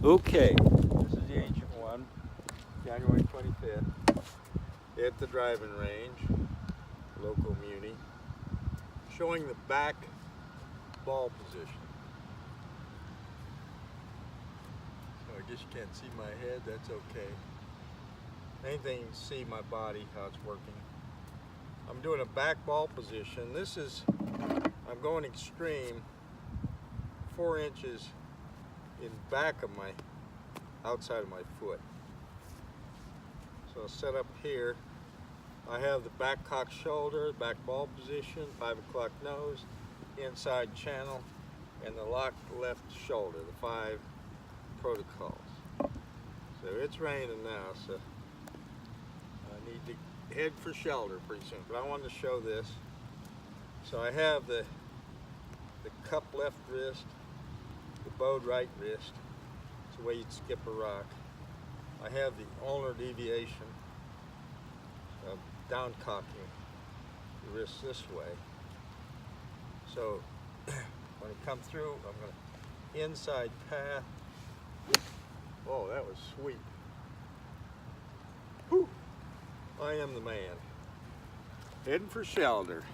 Okay, this is the ancient one, January 25th, at the driving range, local muni, showing the back ball position. So I guess you can't see my head, that's okay. Main thing, you can see my body, how it's working. I'm doing a back ball position. I'm going extreme, 4 inches in back of my, outside of my foot. So I'll set up here. I have the back cock shoulder, back ball position, 5 o'clock nose, inside channel, and the locked left shoulder, the 5 protocols. So it's raining now, so I need to head for shelter pretty soon. But I wanted to show this. So I have the cup left wrist, the bowed right wrist. It's the way you'd skip a rock. I have the ulnar deviation of down cocking the wrist this way. So when I come through, I'm going to inside path. Oh, that was sweet. Whew. I am the man. Heading for shelter.